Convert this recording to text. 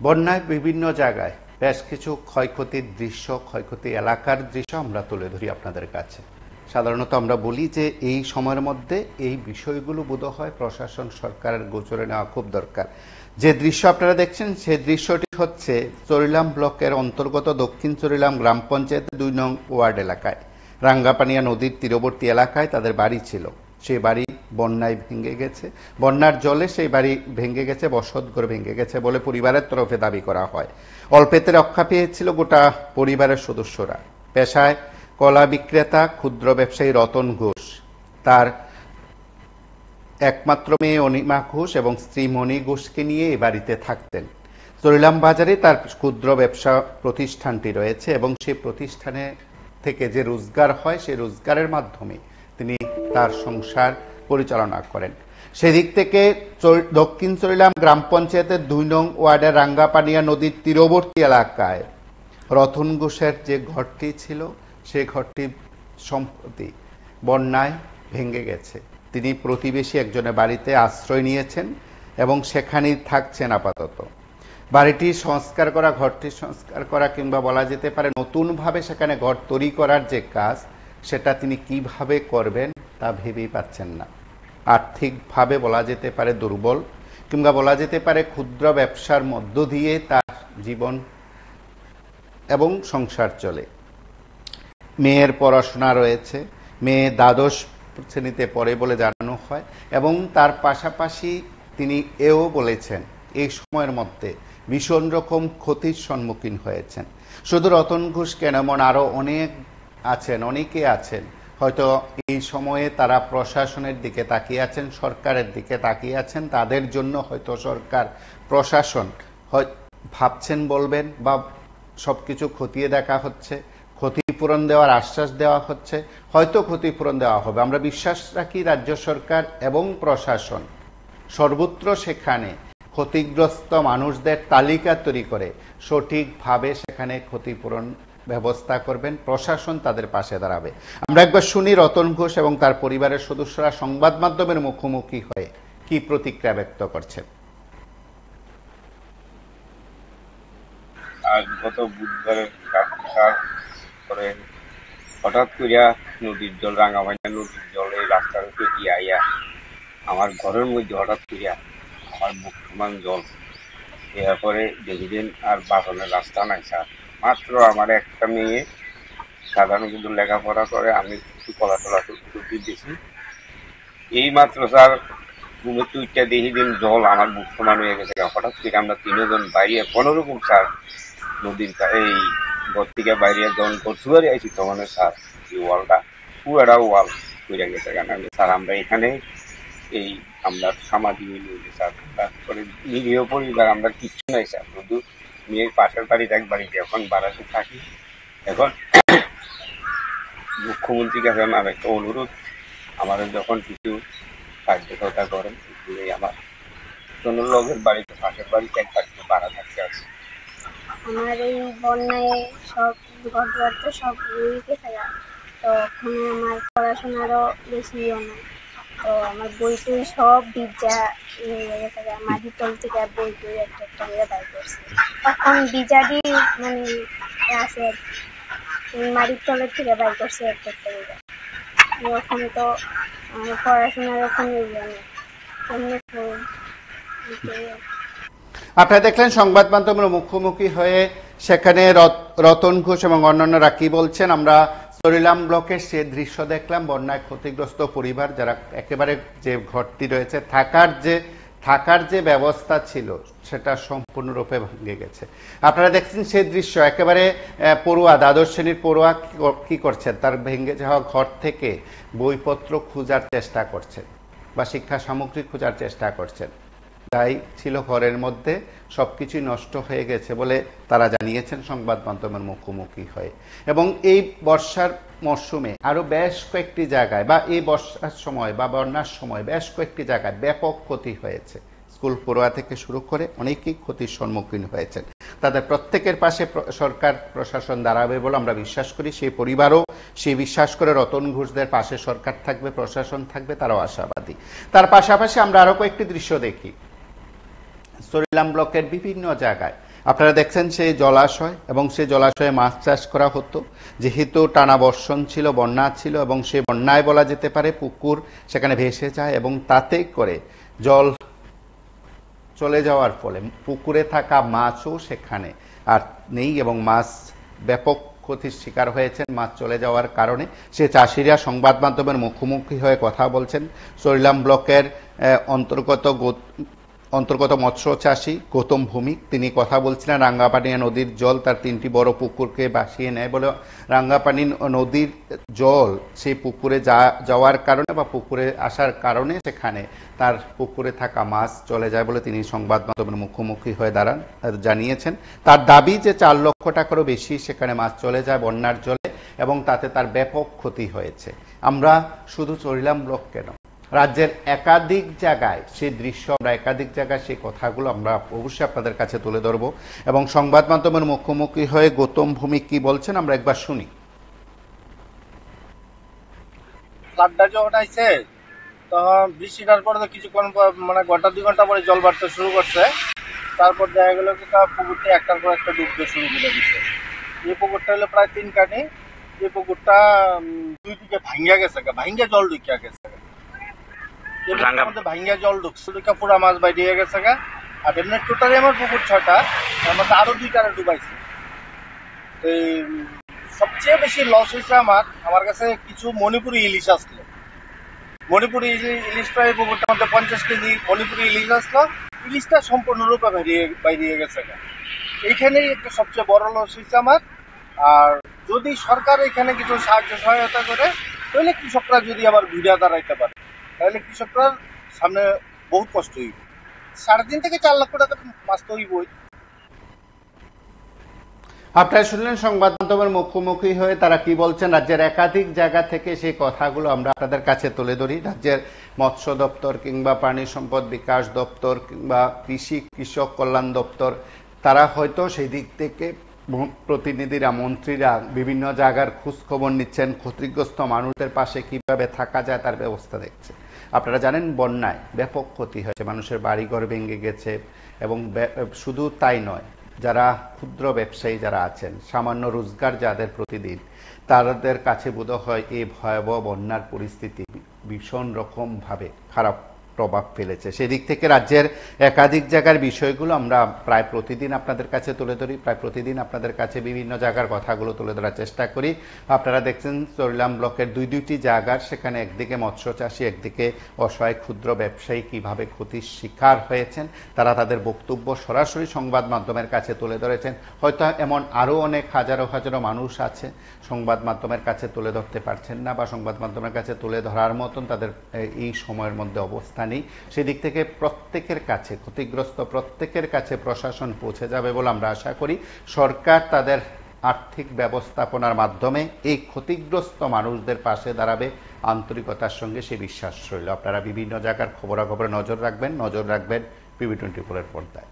বন্যায় বিভিন্ন জায়গায় বেশ কিছু ক্ষয়ক্ষতির দৃশ্য, ক্ষয়ক্ষতি এলাকার দৃশ্য আমরা তুলে ধরি আপনাদের কাছে। সাধারণত আমরা বলি যে এই সময়ের মধ্যে এই বিষয়গুলো বোধহয় প্রশাসন সরকারের গোচরে নেওয়া খুব দরকার। যে দৃশ্য আপনারা দেখছেন সেই দৃশ্যটি হচ্ছে চরিলাম ব্লকের অন্তর্গত দক্ষিণ চরিলাম গ্রাম পঞ্চায়েতের ২ নং ওয়ার্ড এলাকায় রাঙ্গাপানিয়া নদীর তীরবর্তী এলাকায় তাদের বাড়ি ছিল। সেই বাড়ি বন্যায় ভেঙে গেছে, বন্যার জলে সেই বাড়ি ভেঙে গেছে, বসতঘর ভেঙে গেছে বলে পরিবারের তরফে দাবি করা হয়। অল্পেতে রক্ষা পেয়েছিল গোটা পরিবারের সদস্যরা। পেশায় কলা বিক্রেতা ক্ষুদ্র ব্যবসায়ী রতন ঘোষ, তার একমাত্র মেয়ে অনিমা ঘোষ এবং স্ত্রী মণি ঘোষকে নিয়ে এই বাড়িতে থাকতেন। চরিলাম বাজারে তার ক্ষুদ্র ব্যবসা প্রতিষ্ঠানটি রয়েছে এবং সেই প্রতিষ্ঠানে থেকে যে রোজগার হয় সেই রোজগারের মাধ্যমে তিনি তার সংসার পরিচালনা করেন। সেদিক থেকে দক্ষিণ চরিলাম গ্রাম পঞ্চায়েতের ২ নং ওয়ার্ডের রাঙ্গাপানিয়া নদীর তীরবর্তী এলাকায় রতন ঘোষের যে ঘরটি ছিল সেই ঘরটি সম্প্রতি বন্যায় ভেঙে গেছে। তিনি প্রতিবেশী একজনের বাড়িতে আশ্রয় নিয়েছেন এবং সেখানেই থাকছেন আপাতত। বাড়িটি সংস্কার করা, ঘরটি সংস্কার করা কিংবা বলা যেতে পারে নতুনভাবে সেখানে ঘর তৈরি করার যে কাজ সেটা তিনি কিভাবে করবেন তা ভেবেই পাচ্ছেন না। আর্থিকভাবে বলা যেতে পারে দুর্বল, কিংবা বলা যেতে পারে ক্ষুদ্র ব্যবসার মধ্য দিয়ে তার জীবন এবং সংসার চলে। মেয়ের পড়াশোনা রয়েছে, মেয়ে দ্বাদশ শ্রেণীতে পড়ে বলে জানানো হয় এবং তার পাশাপাশি তিনি এও বলেছেন এই সময়ের মধ্যে ভীষণ রকম ক্ষতির সম্মুখীন হয়েছেন। শুধু রতন ঘোষ কেন, এমন আরো অনেকে আছেন হয়তো এই সময়ে তারা প্রশাসনের দিকে তাকিয়ে আছেন, সরকারের দিকে তাকিয়ে আছেন। তাদের জন্য হয়তো সরকার প্রশাসন ভাবছেন বলবেন বা সবকিছু খতিয়ে দেখা হচ্ছে, ক্ষতিপূরণ দেওয়ার আশ্বাস দেওয়া হচ্ছে, হয়তো ক্ষতিপূরণ দেওয়া হবে। আমরা বিশ্বাস রাখি রাজ্য সরকার এবং প্রশাসন সর্বত্র সেখানে ক্ষতিগ্রস্ত মানুষদের তালিকা তৈরি করে সঠিকভাবে সেখানে ক্ষতিপূরণ ব্যবস্থা করবেন, প্রশাসন তাদের পাশে দাঁড়াবে। আমরা একবার শুনি রতন ঘোষ এবং তার পরিবারের সদস্যরা সংবাদ মাধ্যমের মুখোমুখি হয়ে কি প্রতিক্রিয়া ব্যক্ত করছেন। আজ গত বুধবারের পরে হঠাৎ করিয়া নদীর জল, রাঙ্গামাটিয়া নদীর জল এই রাস্তার উপরে দিয়ে আইয়া আমার ঘরের মধ্যে হঠাৎ করিয়া আমার বুক সমান জল। এরপরে দেখবেন আর বাঁচানোর রাস্তা নাই স্যার। মাত্র আমার একটা মেয়ে সাধারণ কিন্তু লেখাপড়া করে, আমি কিছু কলা দিয়েছি। এই মাত্র স্যার ঘুমে তুইটা দেখি দিন জল আমার বুক সমান হয়ে গেছে। হঠাৎ করে আমরা ৩ জন বাইরে কোনো রকম স্যার নদীর এই ঘর থেকে বাইরে যখন ঘর আইছি তখন স্যার এই ওয়ালটা পুরোটা ওয়াল হয়ে গেছে। স্যার আমরা এখানে এই আমরা সামাজিক স্যার, তারপরে নিরীহ পরিবার আমরা কিচ্ছু নাই স্যার, শুধু মেয়ের পাশের বাড়িতে এক বাড়িতে এখন বাড়াতে থাকি। এখন মুখ্যমন্ত্রীর কাছে আমার একটা অনুরোধ, আমাদের যখন কিছু কার্যকর্তা করেন আমার লগের বাড়িতে পাশের বাড়িতে এক বাড়িতে ভাড়া থাকতে আছে। আমার এই বন্যায় সব ঘর তো সব রয়ে গেছে, তো ওখানে আমার পড়াশোনারও বেশি নাই। তো আমার বই টই সব ভিজা হয়ে গেছে, মাটির তল থেকে বই টই একটা একটা করে বাইর করছে। এখন ভিজাটি মানে আছে মাটির তলের থেকে বাইর করছে একটা একটা করে। ওখানে তো পড়াশোনার ওখানে নেই। আপনারা দেখলেন সংবাদ মাধ্যমের মুখোমুখি হয়ে সেখানে রতন ঘোষ এবং অন্যান্যরা কি বলছেন। আমরা চরিলাম ব্লকের সে দৃশ্য দেখলাম, বন্যায় ক্ষতিগ্রস্ত পরিবার যারা একেবারে যে ঘরটি রয়েছে থাকার যে ব্যবস্থা ছিল সেটা সম্পূর্ণরূপে ভেঙে গেছে। আপনারা দেখছেন সেই দৃশ্য, একেবারে পড়ুয়া, দ্বাদশ শ্রেণীর পড়ুয়া কি করছেন, তার ভেঙে যাওয়া ঘর থেকে বইপত্র খোঁজার চেষ্টা করছেন বা শিক্ষা সামগ্রী খোঁজার চেষ্টা করছেন। তাই ছিল ঘরের মধ্যে সবকিছুই নষ্ট হয়ে গেছে বলে তারা জানিয়েছেন সংবাদ মাধ্যমের মুখোমুখি হয়ে। এবং এই বর্ষার মরশুমে আরো বেশ কয়েকটি জায়গায় বা এই বর্ষার সময় বা বন্যার সময় বেশ কয়েকটি জায়গায় ব্যাপক ক্ষতি হয়েছে। স্কুল পড়ুয়া থেকে শুরু করে অনেকেই ক্ষতির সম্মুখীন হয়েছেন। তাদের প্রত্যেকের পাশে সরকার প্রশাসন দাঁড়াবে বলে আমরা বিশ্বাস করি। সেই পরিবারও সেই বিশ্বাস করে রতন ঘোষদের পাশে সরকার থাকবে, প্রশাসন থাকবে, তারাও আশাবাদী। তার পাশাপাশি আমরা আরো কয়েকটি দৃশ্য দেখি চরিলাম ব্লকের বিভিন্ন জায়গায় আপনারা দেখছেন সেই জলাশয় এবং সেই জলাশয়ে মাছ চাষ করা হতো। যেহেতু টানা বর্ষণ ছিল, বন্যা ছিল এবং সেই বন্যায় বলা যেতে পারে পুকুর সেখানে ভেসে যায় এবং তাতে করে জল চলে যাওয়ার ফলে পুকুরে থাকা মাছও সেখানে আর নেই এবং মাছ ব্যাপক ক্ষতির শিকার হয়েছেন মাছ চলে যাওয়ার কারণে। সে চাষিরা সংবাদ মাধ্যমের মুখোমুখি হয়ে কথা বলছেন। চরিলাম ব্লকের অন্তর্গত মৎস্য চাষী গৌতম ভৌমিক তিনি কথা বলছিলেন। রাঙ্গাপানিয়া নদীর জল তার 3টি বড় পুকুরকে ভাসিয়ে নেয় বলে রাঙ্গাপানি নদীর জল সেই পুকুরে যাওয়ার কারণে বা পুকুরে আসার কারণে সেখানে তার পুকুরে থাকা মাছ চলে যায় বলে তিনি সংবাদ মাধ্যমের মুখোমুখি হয়ে জানিয়েছেন। তার দাবি যে 4 লক্ষ টাকারও বেশি সেখানে মাছ চলে যায় বন্যার জলে এবং তাতে তার ব্যাপক ক্ষতি হয়েছে। আমরা শুধু চরিলাম ব্লক কেন, রাজ্যের একাধিক জায়গায় সেই দৃশ্য আমরা একাধিক জায়গায় সেই কথাগুলো আমরা অবশ্যই আপনাদের কাছে তুলে ধরবো এবং সংবাদ মাধ্যমের মুখোমুখি হয়ে গৌতম ভৌমিক কি বলছেন আমরা একবার শুনি। ফ্লাডটা যখন আইছে তখন বৃষ্টিটার পরে তো কিছুক্ষণ মানে ঘন্টা 2 ঘন্টা পরে জল বাড়তে শুরু করছে। তারপর দেখা গেল কি পুকুরটা একটার পর একটা ডুবতে শুরু করে দিচ্ছে। এই পুকুরটা হলো প্রায় 3 কানি। এই পুকুরটা 2 দিকে ভাঙ্গা গেছে, ভাঙ্গা জল ঢুকিয়া গেছে। ভাঙ্গা জল ঢুকছে পুরা মাছ বাইরে গেছে গা। আর এমনি টোটালি আমার পুকুর 6টা, তার মধ্যে আরো 2টারে ডুবাইছে। এই সবচেয়ে বেশি লস হয়েছে আমার কাছে কিছু মণিপুরি ইলিশ আসলো। মণিপুরি ইলিশটা এই পুকুরটার মধ্যে 50 কেজি মণিপুরি ইলিশ আসলো। ইলিশটা সম্পূর্ণরূপে বাইরে গেছে গা। এইখানেই একটা সবচেয়ে বড় লস হয়েছে আমার। আর যদি সরকার এখানে কিছু সাহায্য সহায়তা করে তাহলে কৃষকরা যদি আবার ঘুরে দাঁড়াইতে পারে তাহলে কৃষকরা সামনে বহুত কষ্ট হইব। 3.5 থেকে 4 লক্ষ টাকা মাছ তো হইবই। আপনারা শুনলেন সংবাদ মাধ্যমের মুখোমুখি হয়ে তারা কি বলছেন। রাজ্যের একাধিক জায়গা থেকে সেই কথাগুলো আমরা আপনাদের কাছে তুলে ধরি। রাজ্যের মৎস্য দপ্তর কিংবা প্রাণী সম্পদ বিকাশ দপ্তর কিংবা কৃষক কল্যাণ দপ্তর তারা হয়তো সেই দিক থেকে প্রতিনিধিরা মন্ত্রীরা বিভিন্ন জায়গার খোঁজ খবর নিচ্ছেন, ক্ষতিগ্রস্ত মানুষদের পাশে কিভাবে থাকা যায় তার ব্যবস্থা দেখছে। আপনারা জানেন বন্যায় ব্যাপক ক্ষতি হয়েছে, মানুষের বাড়িঘর ভেঙে গেছে এবং শুধু তাই নয়, যারা ক্ষুদ্র ব্যবসায়ী যারা আছেন, সামান্য রোজগার যাদের প্রতিদিন, তাদের কাছে বোধ হয় এই ভয়াবহ বন্যার পরিস্থিতি ভীষণ রকম ভাবে খারাপ প্রভাব ফেলেছে। সেদিক থেকে রাজ্যের একাধিক জায়গার বিষয়গুলো আমরা প্রায় প্রতিদিন আপনাদের কাছে তুলে ধরি, প্রায় প্রতিদিন আপনাদের কাছে বিভিন্ন জায়গার কথাগুলো তুলে ধরার চেষ্টা করি। আপনারা দেখছেন চরিলাম ব্লকের দুইটি জায়গার, সেখানে একদিকে মৎস্য চাষী, একদিকে অসহায় ক্ষুদ্র ব্যবসায়ী কিভাবে ক্ষতির শিকার হয়েছেন তারা তাদের বক্তব্য সরাসরি সংবাদ মাধ্যমের কাছে তুলে ধরেছেন। হয়তো এমন আরো অনেক হাজারো হাজারো মানুষ আছে সংবাদ মাধ্যমের কাছে তুলে ধরতে পারছেন না বা সংবাদ মাধ্যমের কাছে তুলে ধরার মতন তাদের এই সময়ের মধ্যে অবস্থা নেই। সেদিক থেকে প্রত্যেকের কাছে, ক্ষতিগ্রস্ত প্রত্যেকের কাছে প্রশাসন পৌঁছে যাবে বলে আমরা আশা করি। সরকার তাদের আর্থিক ব্যবস্থাপনার মাধ্যমে এই ক্ষতিগ্রস্ত মানুষদের পাশে দাঁড়াবে আন্তরিকতার সঙ্গে, সে বিশ্বাস রইল। আপনারা বিভিন্ন জায়গার খবরাখবরে নজর রাখবেন PB24 এর পর্দায়।